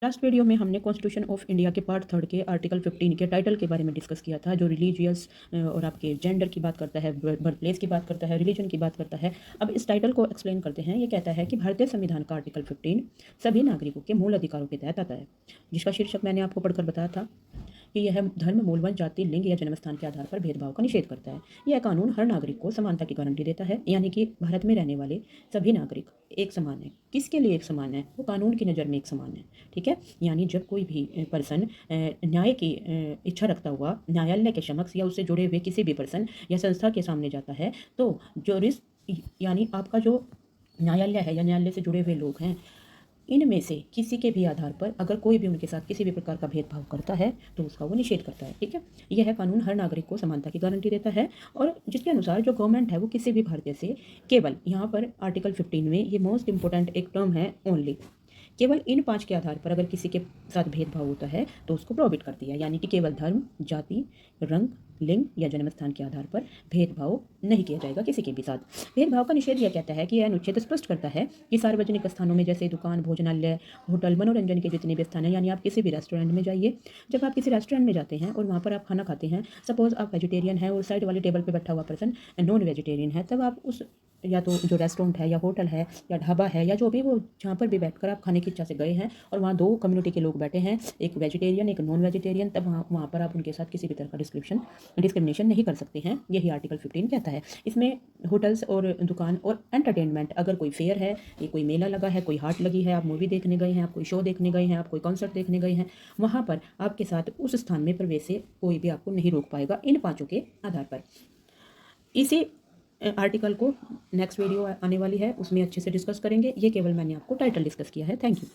Last video में हमने constitution of India के पार्ट 3 के आर्टिकल 15 के टाइटल के बारे में डिस्कस किया था, जो रिलीजियस और आपके जेंडर की बात करता है, बर्थ प्लेस की बात करता है, रिलीजन की बात करता है। अब इस टाइटल को एक्सप्लेन करते हैं। ये कहता है कि भारतीय संविधान का आर्टिकल 15 सभी नागरिकों के मूल अधिकारों के तहत आता है, जिसका शीर्षक मैंने आपको पढ़कर बताया था कि यह धर्म, मूल वंश, जाति, लिंग या जन्मस्थान के आधार पर भेदभाव का निषेध करता है। यह कानून हर नागरिक को समानता की गारंटी देता है, यानी कि भारत में रहने वाले सभी नागरिक एक समान है। किसके लिए एक समान है? वो कानून की नज़र में एक समान है। ठीक है, यानी जब कोई भी पर्सन न्याय की इच्छा रखता हुआ न्यायालय के समक्ष या उससे जुड़े हुए किसी भी पर्सन या संस्था के सामने जाता है, तो जो रिस्क यानी आपका जो न्यायालय है या न्यायालय से जुड़े हुए लोग हैं, इनमें से किसी के भी आधार पर अगर कोई भी उनके साथ किसी भी प्रकार का भेदभाव करता है तो उसका वो निषेध करता है। ठीक है, यह कानून हर नागरिक को समानता की गारंटी देता है और जिसके अनुसार जो गवर्नमेंट है वो किसी भी भारतीय से केवल, यहाँ पर आर्टिकल 15 में ये मोस्ट इंपॉर्टेंट एक टर्म है, ओनली, केवल इन 5 के आधार पर अगर किसी के साथ भेदभाव होता है तो उसको प्रोहिबिट करती है, यानी कि केवल धर्म, जाति, रंग, लिंग या जन्मस्थान के आधार पर भेदभाव नहीं किया जाएगा किसी के भी साथ। भेदभाव का निषेध यह कहता है कि यह अनुच्छेद स्पष्ट करता है कि सार्वजनिक स्थानों में जैसे दुकान, भोजनालय, होटल, मनोरंजन के जितने भी स्थान हैं, यानी आप किसी भी रेस्टोरेंट में जाइए, जब आप किसी रेस्टोरेंट में जाते हैं और वहाँ पर आप खाना खाते हैं, सपोज आप वेजिटेरियन हैं और साइड वाले टेबल पर बैठा हुआ पर्सन नॉन वेजिटेरियन है, तब आप उस या तो जो रेस्टोरेंट है या होटल है या ढाबा है या जो भी वो जहाँ पर भी बैठकर आप खाने की इच्छा से गए हैं और वहाँ 2 कम्युनिटी के लोग बैठे हैं, एक वेजिटेरियन एक नॉन वेजिटेरियन, तब वहाँ पर आप उनके साथ किसी भी तरह का डिस्क्रिमिनेशन नहीं कर सकते हैं। यही आर्टिकल 15 कहता है। इसमें होटल्स और दुकान और एंटरटेनमेंट, अगर कोई फेयर है, ये कोई मेला लगा है, कोई हाट लगी है, आप मूवी देखने गए हैं, आप कोई शो देखने गए हैं, आप कोई कॉन्सर्ट देखने गए हैं, वहाँ पर आपके साथ उस स्थान में प्रवेश से कोई भी आपको नहीं रोक पाएगा इन 5 के आधार पर। इसी आर्टिकल को नेक्स्ट वीडियो आने वाली है, उसमें अच्छे से डिस्कस करेंगे। ये केवल मैंने आपको टाइटल डिस्कस किया है। Thank you.